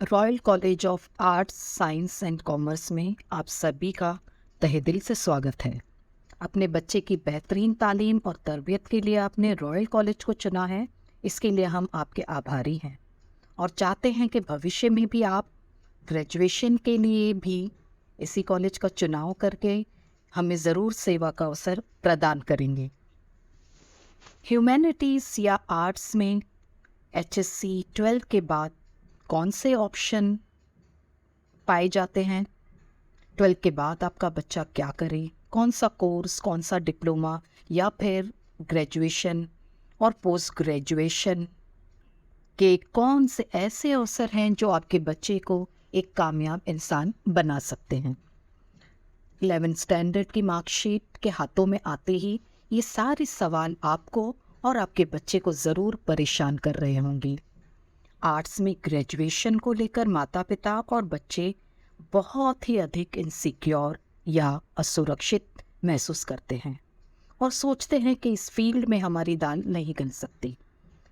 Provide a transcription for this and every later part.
Royal college of arts science and commerce में आप सभी का तहे दिल से स्वागत है। अपने बच्चे की बेहतरीन तालीम और तरबियत के लिए आपने रॉयल कॉलेज को चुना है। इसके लिए हम आपके आभारी हैं और चाहते हैं कि भविष्य में भी आप ग्रेजुएशन के लिए भी इसी कॉलेज का चुनाव करके हमें ज़रूर सेवा का अवसर प्रदान करेंगे। ह्यूमैनिटीज़ या आर्ट्स में HSC 12 के बाद कौन से ऑप्शन पाए जाते हैं? 12 के बाद आपका बच्चा क्या करे, कौन सा कोर्स, कौन सा डिप्लोमा या फिर ग्रेजुएशन और पोस्ट ग्रेजुएशन के कौन से ऐसे अवसर हैं जो आपके बच्चे को एक कामयाब इंसान बना सकते हैं। 11th स्टैंडर्ड की मार्कशीट के हाथों में आते ही ये सारे सवाल आपको और आपके बच्चे को ज़रूर परेशान कर रहे होंगे। आर्ट्स में ग्रेजुएशन को लेकर माता पिता और बच्चे बहुत ही अधिक इनसिक्योर या असुरक्षित महसूस करते हैं और सोचते हैं कि इस फील्ड में हमारी दाल नहीं गल सकती।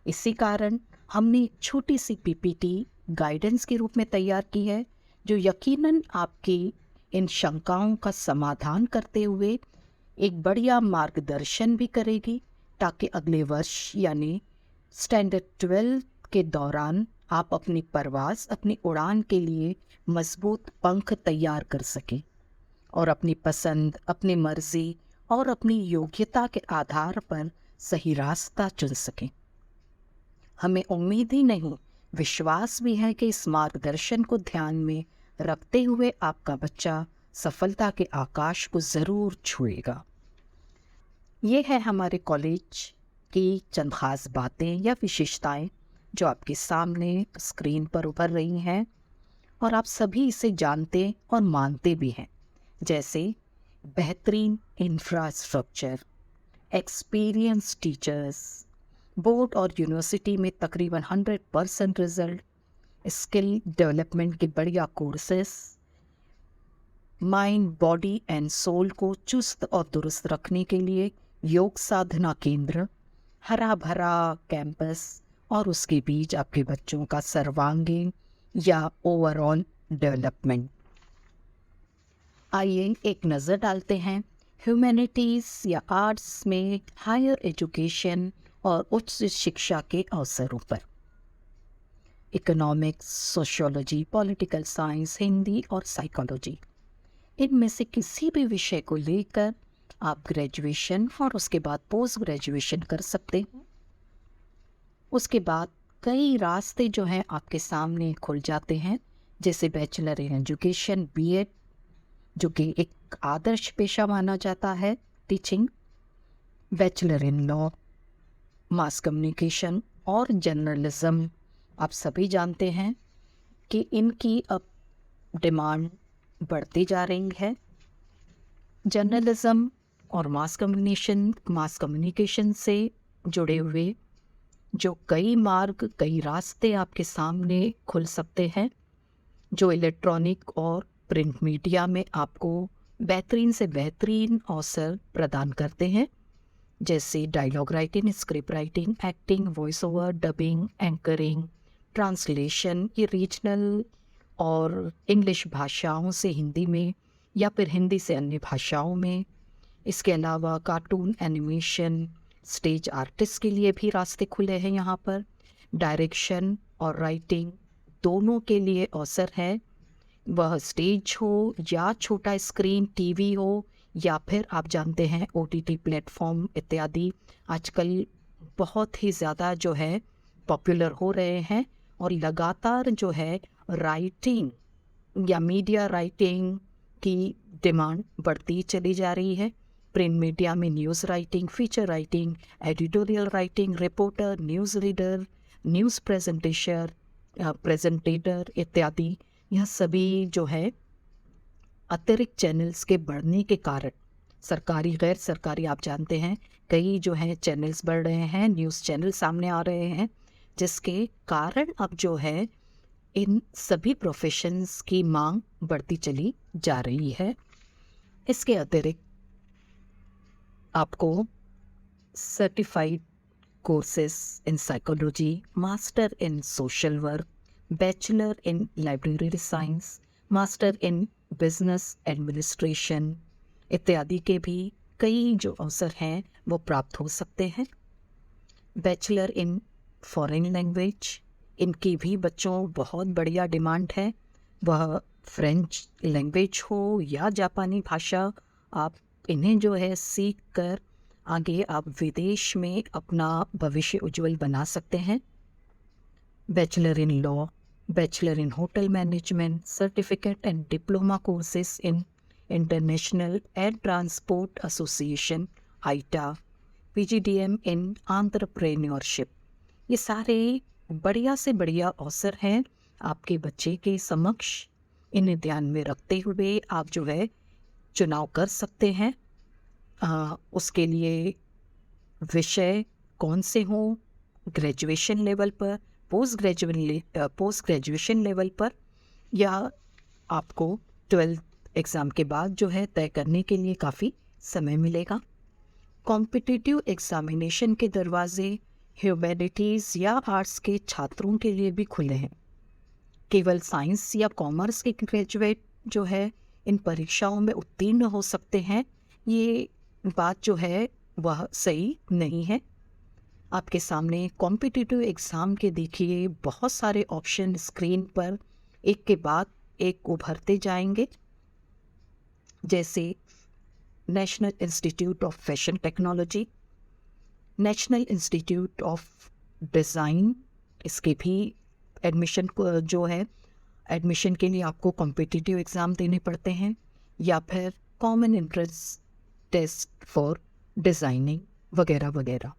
इसी कारण हमने एक छोटी सी PPT गाइडेंस के रूप में तैयार की है, जो यकीनन आपकी इन शंकाओं का समाधान करते हुए एक बढ़िया मार्गदर्शन भी करेगी, ताकि अगले वर्ष यानी स्टैंडर्ड 12 के दौरान आप अपनी परवाज़, अपनी उड़ान के लिए मजबूत पंख तैयार कर सकें और अपनी पसंद, अपनी मर्जी और अपनी योग्यता के आधार पर सही रास्ता चुन सकें। हमें उम्मीद ही नहीं, विश्वास भी है कि इस मार्गदर्शन को ध्यान में रखते हुए आपका बच्चा सफलता के आकाश को ज़रूर छुएगा। ये है हमारे कॉलेज की चंद खास बातें या विशेषताएं जो आपके सामने स्क्रीन पर उभर रही हैं और आप सभी इसे जानते और मानते भी हैं, जैसे बेहतरीन इंफ्रास्ट्रक्चर, एक्सपीरियंस टीचर्स, बोर्ड और यूनिवर्सिटी में तकरीबन 100% रिजल्ट, स्किल डेवलपमेंट के बढ़िया courses, mind, body and soul को चुस्त और दुरुस्त रखने के लिए योग साधना केंद्र, हरा भरा कैंपस और उसके बीच आपके बच्चों का सर्वांगीण या ओवरऑल डेवलपमेंट। आइए एक नज़र डालते हैं ह्यूमैनिटीज़ या आर्ट्स में हायर एजुकेशन और उच्च शिक्षा के अवसरों पर। Economics, sociology, political science, Hindi और साइकोलॉजी, इनमें से किसी भी विषय को लेकर आप ग्रेजुएशन और उसके बाद पोस्ट ग्रेजुएशन कर सकते हैं। उसके बाद कई रास्ते जो हैं आपके सामने खुल जाते हैं, जैसे बैचलर इन एजुकेशन BEd, जो कि एक आदर्श पेशा माना जाता है, teaching, bachelor in law, mass communication और जर्नलिज्म। आप सभी जानते हैं कि इनकी अब डिमांड बढ़ती जा रही है। जर्नलिज्म और मास कम्युनिकेशन से जुड़े हुए जो कई मार्ग, कई रास्ते आपके सामने खुल सकते हैं, जो इलेक्ट्रॉनिक और प्रिंट मीडिया में आपको बेहतरीन से बेहतरीन अवसर प्रदान करते हैं, जैसे dialogue writing, script writing, acting, voice over, dubbing, anchoring, translation, ये रीजनल और इंग्लिश भाषाओं से हिंदी में या फिर हिंदी से अन्य भाषाओं में। इसके अलावा कार्टून, एनिमेशन, स्टेज आर्टिस्ट के लिए भी रास्ते खुले हैं यहाँ पर। डायरेक्शन और राइटिंग दोनों के लिए अवसर है, वह स्टेज हो या छोटा स्क्रीन TV हो या फिर आप जानते हैं OTT प्लेटफॉर्म इत्यादि आजकल बहुत ही ज़्यादा जो है पॉपुलर हो रहे हैं और लगातार जो है राइटिंग या मीडिया राइटिंग की डिमांड बढ़ती चली जा रही है। प्रिंट मीडिया में news writing, feature writing, editorial writing, reporter, news reader, news presenter इत्यादि, यह सभी जो है अतिरिक्त चैनल्स के बढ़ने के कारण, सरकारी गैर सरकारी आप जानते हैं कई जो है चैनल्स बढ़ रहे हैं, न्यूज़ चैनल सामने आ रहे हैं, जिसके कारण अब जो है इन सभी प्रोफेशंस की मांग बढ़ती चली जा रही है। इसके अतिरिक्त आपको certified courses in psychology, master in social work, bachelor in library science, master in business administration इत्यादि के भी कई जो अवसर हैं वो प्राप्त हो सकते हैं। बैचलर इन फॉरेन लैंग्वेज, इनकी भी बच्चों बहुत बढ़िया डिमांड है। वह फ्रेंच लैंग्वेज हो या जापानी भाषा, आप इन्हें जो है सीख कर आगे आप विदेश में अपना भविष्य उज्जवल बना सकते हैं। Bachelor in law, bachelor in hotel management, certificate and diploma courses in international air transport association आईटा, PGDM in entrepreneurship, ये सारे बढ़िया से बढ़िया अवसर हैं आपके बच्चे के समक्ष। इन्हें ध्यान में रखते हुए आप जो है चुनाव कर सकते हैं। उसके लिए विषय कौन से हों, ग्रेजुएशन लेवल पर, पोस्ट ग्रेजुएशन लेवल पर, या आपको 12th एग्ज़ाम के बाद जो है तय करने के लिए काफ़ी समय मिलेगा। कॉम्पिटिटिव एग्जामिनेशन के दरवाजे ह्यूमैनिटीज़ या आर्ट्स के छात्रों के लिए भी खुले हैं। केवल साइंस या कॉमर्स के ग्रेजुएट जो है इन परीक्षाओं में उत्तीर्ण हो सकते हैं, ये बात जो है वह सही नहीं है। आपके सामने कॉम्पिटिटिव एग्ज़ाम के देखिए बहुत सारे ऑप्शन स्क्रीन पर एक के बाद एक उभरते जाएंगे, जैसे national institute of fashion technology, national institute of design, इसके भी एडमिशन को जो है एडमिशन के लिए आपको कॉम्पिटिटिव एग्ज़ाम देने पड़ते हैं, या फिर common entrance test for designing वगैरह वगैरह।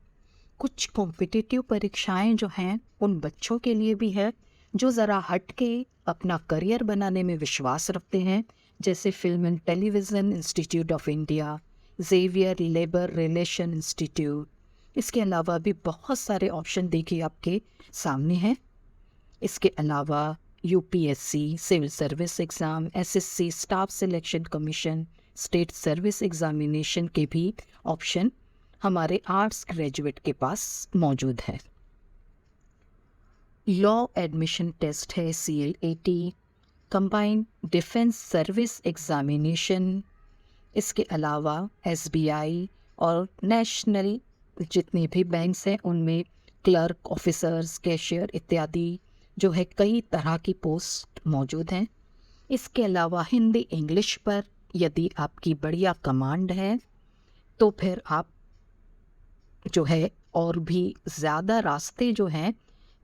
कुछ कॉम्पिटिटिव परीक्षाएं जो हैं उन बच्चों के लिए भी है जो ज़रा हट के अपना करियर बनाने में विश्वास रखते हैं, जैसे film and television institute of India, Xavier labour relation institute. इसके अलावा भी बहुत सारे ऑप्शन देखिए आपके सामने हैं। इसके अलावा UPSC, civil service exam, SSC, staff selection commission, state service examination के भी ऑप्शन हमारे आर्ट्स ग्रेजुएट के पास मौजूद है। लॉ एडमिशन टेस्ट है CLAT, combined defence service examination. इसके अलावा SBI और नेशनल जितने भी बैंक्स हैं उनमें क्लर्क, ऑफिसर्स, कैशियर इत्यादि जो है कई तरह की पोस्ट मौजूद हैं। इसके अलावा हिंदी इंग्लिश पर यदि आपकी बढ़िया कमांड है तो फिर आप जो है और भी ज़्यादा रास्ते जो हैं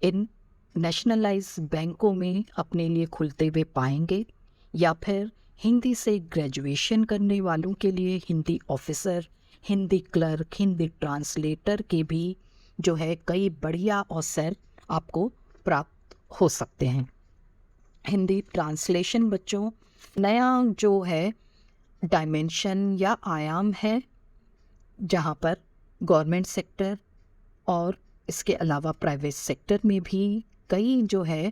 इन नेशनलाइज बैंकों में अपने लिए खुलते हुए पाएंगे, या फिर हिंदी से ग्रेजुएशन करने वालों के लिए Hindi officer, Hindi clerk, Hindi translator के भी जो है कई बढ़िया अवसर आपको प्राप्त हो सकते हैं। हिंदी ट्रांसलेशन बच्चों नया जो है डायमेंशन या आयाम है, जहाँ पर गवर्नमेंट सेक्टर और इसके अलावा प्राइवेट सेक्टर में भी कई जो है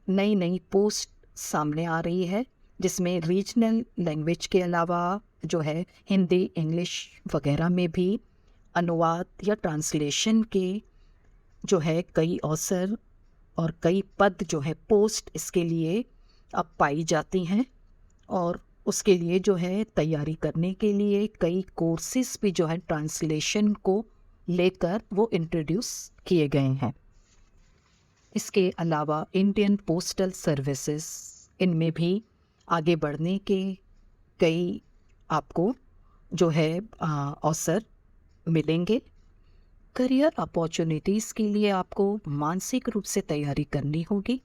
नई नई पोस्ट सामने आ रही है, जिसमें रीजनल लैंग्वेज के अलावा जो है हिंदी, इंग्लिश वगैरह में भी अनुवाद या ट्रांसलेशन के जो है कई अवसर और कई पद जो है पोस्ट इसके लिए अब पाई जाती हैं, और उसके लिए जो है तैयारी करने के लिए कई कोर्सेज भी जो है ट्रांसलेशन को लेकर वो इंट्रोड्यूस किए गए हैं। इसके अलावा इंडियन पोस्टल सर्विसेज, इनमें भी आगे बढ़ने के कई आपको जो है अवसर मिलेंगे। करियर अपॉर्चुनिटीज़ के लिए आपको मानसिक रूप से तैयारी करनी होगी।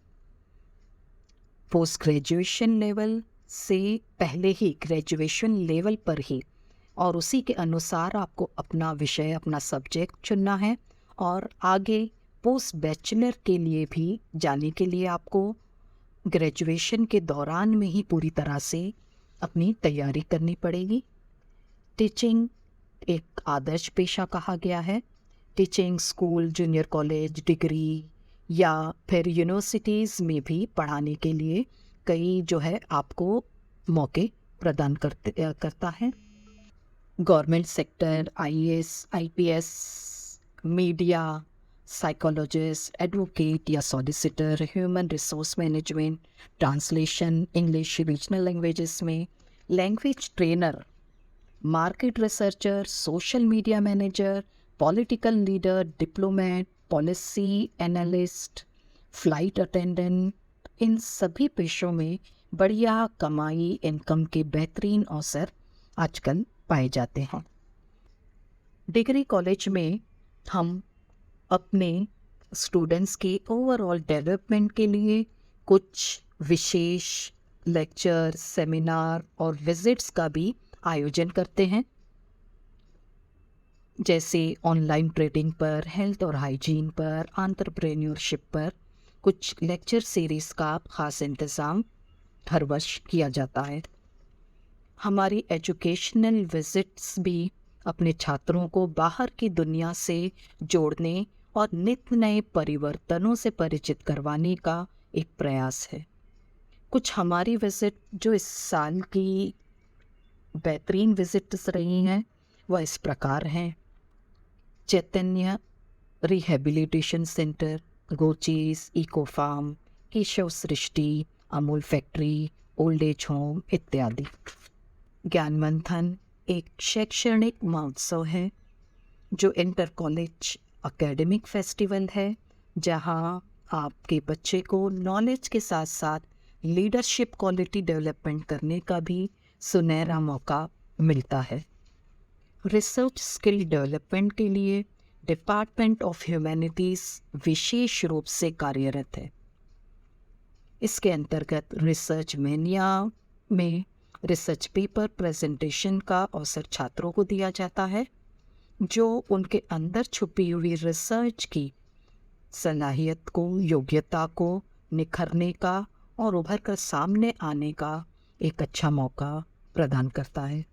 पोस्ट ग्रेजुएशन लेवल से पहले ही ग्रेजुएशन लेवल पर ही और उसी के अनुसार आपको अपना विषय, अपना सब्जेक्ट चुनना है, और आगे पोस्ट बैचलर के लिए भी जाने के लिए आपको ग्रेजुएशन के दौरान में ही पूरी तरह से अपनी तैयारी करनी पड़ेगी। टीचिंग एक आदर्श पेशा कहा गया है। Teaching school, junior college, degree या फिर यूनिवर्सिटीज़ में भी पढ़ाने के लिए कई जो है आपको मौके प्रदान करता है। Government sector, IAS, IPS, media, psychologist, advocate या solicitor, human resource management, translation, English regional languages में, language trainer, market researcher, social media manager, political leader, diplomat, policy analyst, flight attendant, इन सभी पेशों में बढ़िया कमाई, इनकम के बेहतरीन अवसर आजकल पाए जाते हैं। डिग्री कॉलेज में हम अपने स्टूडेंट्स के ओवरऑल डेवलपमेंट के लिए कुछ विशेष लेक्चर, सेमिनार और विजिट्स का भी आयोजन करते हैं, जैसे ऑनलाइन ट्रेडिंग पर, हेल्थ और हाइजीन पर, एंटरप्रेन्योरशिप पर कुछ लेक्चर सीरीज़ का ख़ास इंतज़ाम हर वर्ष किया जाता है। हमारी एजुकेशनल विजिट्स भी अपने छात्रों को बाहर की दुनिया से जोड़ने और नित्य नए परिवर्तनों से परिचित करवाने का एक प्रयास है। कुछ हमारी विजिट जो इस साल की बेहतरीन विजिट्स रही हैं वह इस प्रकार हैं: चैतन्य रिहेबिलिटेशन सेंटर, गोचीज eco farm, Keshav Srishti, Amul factory, old age home इत्यादि। ज्ञान मंथन एक शैक्षणिक महोत्सव है जो इंटर कॉलेज एकेडमिक फेस्टिवल है, जहां आपके बच्चे को नॉलेज के साथ साथ लीडरशिप क्वालिटी डेवलपमेंट करने का भी सुनहरा मौका मिलता है। रिसर्च स्किल डेवलपमेंट के लिए डिपार्टमेंट ऑफ ह्यूमैनिटीज़ विशेष रूप से कार्यरत है। इसके अंतर्गत रिसर्च मेनिया में रिसर्च पेपर प्रेजेंटेशन का अवसर छात्रों को दिया जाता है, जो उनके अंदर छुपी हुई रिसर्च की सलाहियत को, योग्यता को निखरने का और उभर कर सामने आने का एक अच्छा मौका प्रदान करता है।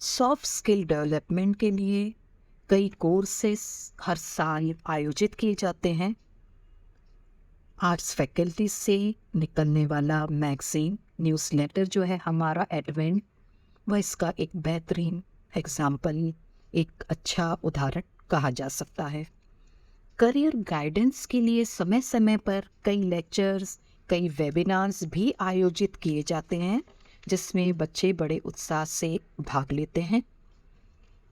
सॉफ्ट स्किल डेवलपमेंट के लिए कई कोर्सेस हर साल आयोजित किए जाते हैं। आर्ट्स फैकल्टी से निकलने वाला मैगजीन न्यूज़लेटर जो है हमारा एडवेंट, वह इसका एक बेहतरीन एग्जाम्पल, एक अच्छा उदाहरण कहा जा सकता है। करियर गाइडेंस के लिए समय समय पर कई लेक्चर्स, कई वेबिनार्स भी आयोजित किए जाते हैं, जिसमें बच्चे बड़े उत्साह से भाग लेते हैं।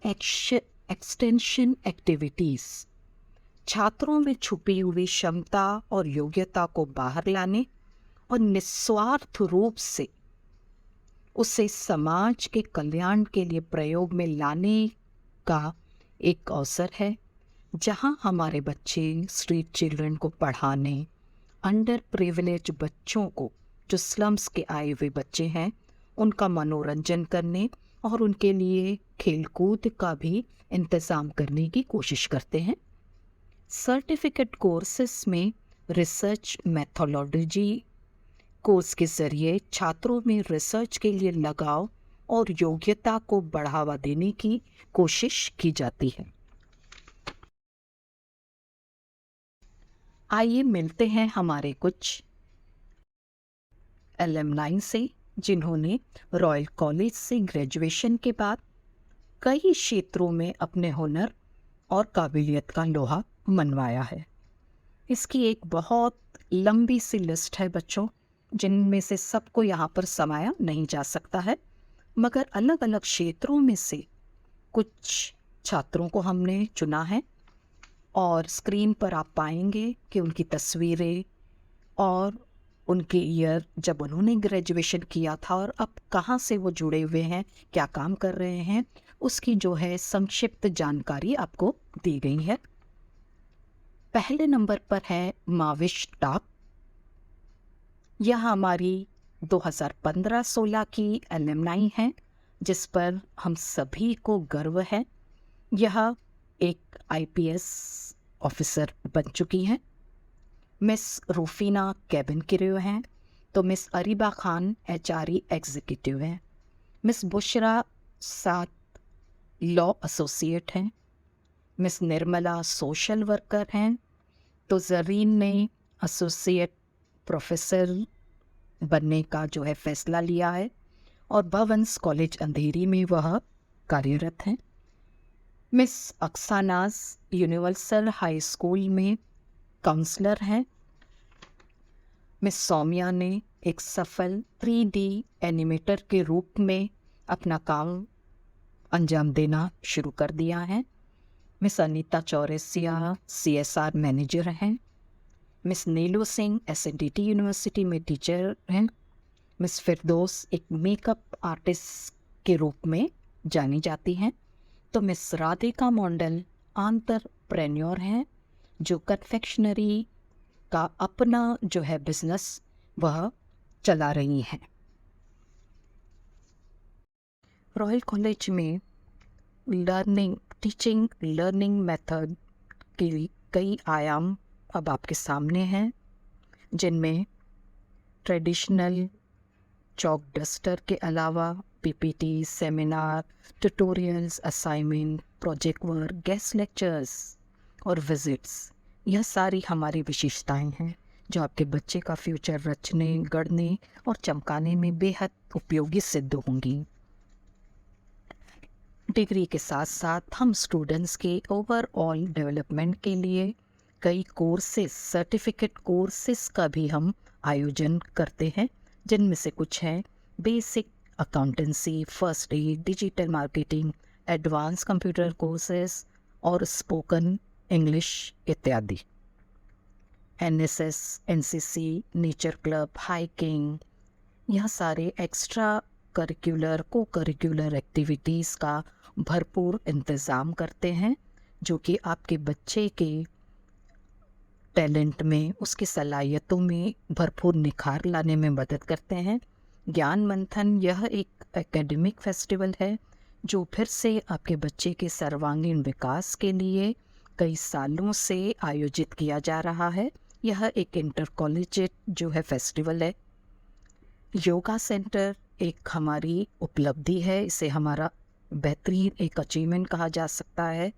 एक्सटेंशन एक्टिविटीज़ छात्रों में छुपी हुई क्षमता और योग्यता को बाहर लाने और निस्वार्थ रूप से उसे समाज के कल्याण के लिए प्रयोग में लाने का एक अवसर है, जहां हमारे बच्चे स्ट्रीट चिल्ड्रन को पढ़ाने, अंडर प्रिविलेज बच्चों को, जो स्लम्स के आए हुए बच्चे हैं, उनका मनोरंजन करने और उनके लिए खेलकूद का भी इंतज़ाम करने की कोशिश करते हैं। सर्टिफिकेट कोर्सेस में रिसर्च मेथोडोलॉजी कोर्स के ज़रिए छात्रों में रिसर्च के लिए लगाव और योग्यता को बढ़ावा देने की कोशिश की जाती है। आइए मिलते हैं हमारे कुछ एलुमनाई से, जिन्होंने रॉयल कॉलेज से ग्रेजुएशन के बाद कई क्षेत्रों में अपने हुनर और काबिलियत का लोहा मनवाया है। इसकी एक बहुत लंबी सी लिस्ट है बच्चों, जिनमें से सबको यहाँ पर समाया नहीं जा सकता है, मगर अलग अलग क्षेत्रों में से कुछ छात्रों को हमने चुना है और स्क्रीन पर आप पाएंगे कि उनकी तस्वीरें और उनके ईयर, जब उन्होंने ग्रेजुएशन किया था और अब कहाँ से वो जुड़े हुए हैं, क्या काम कर रहे हैं, उसकी जो है संक्षिप्त जानकारी आपको दी गई है। पहले नंबर पर है माविश टाक। यह हमारी 2015-16 की एलुमनाई है, जिस पर हम सभी को गर्व है। यह एक आईपीएस ऑफिसर बन चुकी हैं। मिस रूफीना केबिन क्रू हैं, तो miss Areeba Khan HRE executive हैं। मिस बुशरा साथ लॉ एसोसिएट हैं। मिस निर्मला सोशल वर्कर हैं, तो जरीन ने एसोसिएट प्रोफेसर बनने का जो है फैसला लिया है और भवंस कॉलेज अंधेरी में वह कार्यरत हैं। मिस अक्सानाज यूनिवर्सल हाई स्कूल में काउंसलर हैं। मिस सौम्या ने एक सफल 3D एनिमेटर के रूप में अपना काम अंजाम देना शुरू कर दिया है। Miss Anita Chaurasia CSR manager हैं। मिस नीलू सिंह SNDT यूनिवर्सिटी में टीचर हैं। मिस फिरदौस एक मेकअप आर्टिस्ट के रूप में जानी जाती हैं। तो मिस राधिका मंडल एंटरप्रेन्योर हैं, जो कन्फेक्शनरी का अपना जो है बिजनेस वह चला रही हैं। रॉयल कॉलेज में टीचिंग लर्निंग मेथड के कई आयाम अब आपके सामने हैं, जिनमें ट्रेडिशनल चॉक डस्टर के अलावा PPT, seminar, tutorials, assignment, project work, guest lectures और विजिट्स, यह सारी हमारी विशेषताएं हैं जो आपके बच्चे का फ्यूचर रचने, गढ़ने और चमकाने में बेहद उपयोगी सिद्ध होंगी। डिग्री के साथ साथ हम स्टूडेंट्स के ओवरऑल डेवलपमेंट के लिए कई कोर्सेज, सर्टिफिकेट कोर्सेज का भी हम आयोजन करते हैं, जिनमें से कुछ हैं basic accountancy, first aid, digital marketing, advance computer courses और स्पोकन इंग्लिश इत्यादि। NSS, NCC, nature club, hiking, यह सारे एक्स्ट्रा करिकुलर को करिकुलर एक्टिविटीज़ का भरपूर इंतज़ाम करते हैं, जो कि आपके बच्चे के टैलेंट में, उसकी सलाहियतों में भरपूर निखार लाने में मदद करते हैं। ज्ञान मंथन यह एक एकेडमिक फेस्टिवल है जो फिर से आपके बच्चे के सर्वांगीण विकास के लिए कई सालों से आयोजित किया जा रहा है। यह एक इंटर कॉलेजिएट जो है फेस्टिवल है। योगा सेंटर एक हमारी उपलब्धि है, इसे हमारा बेहतरीन एक अचीवमेंट कहा जा सकता है,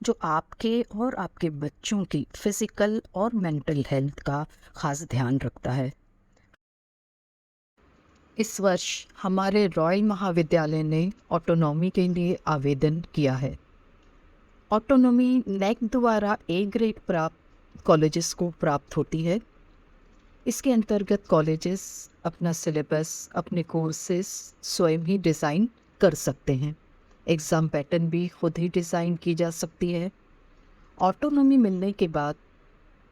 जो आपके और आपके बच्चों की फिज़िकल और मेंटल हेल्थ का ख़ास ध्यान रखता है। इस वर्ष हमारे रॉयल महाविद्यालय ने ऑटोनॉमी के लिए आवेदन किया है। ऑटोनॉमी NAAC द्वारा A ग्रेड प्राप्त कॉलेजेस को प्राप्त होती है। इसके अंतर्गत कॉलेजेस अपना सिलेबस, अपने कोर्सेज स्वयं ही डिज़ाइन कर सकते हैं। एग्ज़ाम पैटर्न भी खुद ही डिज़ाइन की जा सकती है। ऑटोनॉमी मिलने के बाद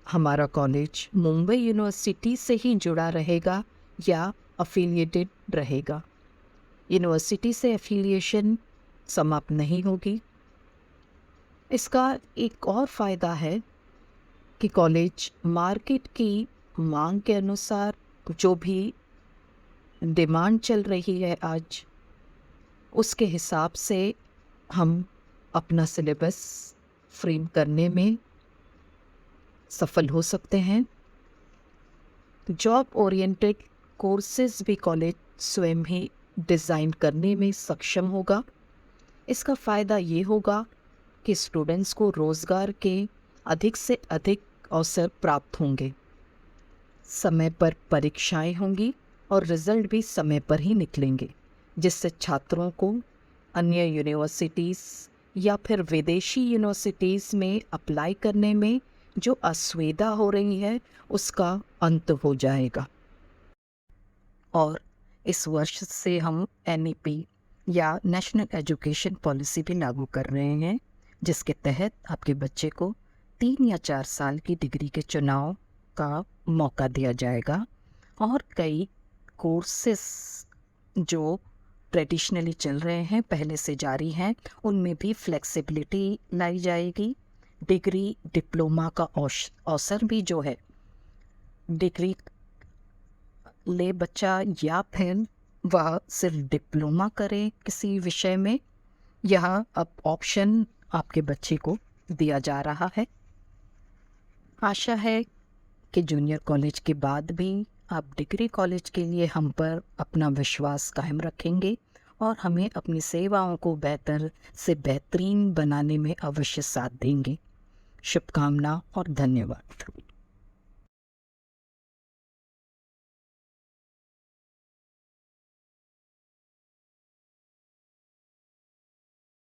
हमारा कॉलेज मुंबई यूनिवर्सिटी से ही जुड़ा रहेगा या अफिलिएटेड रहेगा। यूनिवर्सिटी से एफिलिएशन समाप्त नहीं होगी। इसका एक और फ़ायदा है कि कॉलेज मार्केट की मांग के अनुसार जो भी डिमांड चल रही है आज, उसके हिसाब से हम अपना सिलेबस फ्रेम करने में सफल हो सकते हैं। जॉब ओरिएंटेड कोर्सेज भी कॉलेज स्वयं ही डिज़ाइन करने में सक्षम होगा। इसका फ़ायदा ये होगा कि स्टूडेंट्स को रोज़गार के अधिक से अधिक अवसर प्राप्त होंगे। समय पर परीक्षाएं होंगी और रिज़ल्ट भी समय पर ही निकलेंगे, जिससे छात्रों को अन्य यूनिवर्सिटीज़ या फिर विदेशी यूनिवर्सिटीज़ में अप्लाई करने में जो असुविधा हो रही है उसका अंत हो जाएगा। और इस वर्ष से हम NEP या नेशनल एजुकेशन पॉलिसी भी लागू कर रहे हैं, जिसके तहत आपके बच्चे को 3 या 4 साल की डिग्री के चुनाव का मौका दिया जाएगा। और कई कोर्सेस जो ट्रेडिशनली चल रहे हैं, पहले से जारी हैं, उनमें भी फ्लेक्सिबिलिटी लाई जाएगी। डिग्री डिप्लोमा का अवसर भी जो है, डिग्री ले बच्चा या फिर वह सिर्फ डिप्लोमा करे किसी विषय में, यह अब ऑप्शन आपके बच्चे को दिया जा रहा है। आशा है कि जूनियर कॉलेज के बाद भी आप डिग्री कॉलेज के लिए हम पर अपना विश्वास कायम रखेंगे और हमें अपनी सेवाओं को बेहतर से बेहतरीन बनाने में अवश्य साथ देंगे। शुभकामना और धन्यवाद।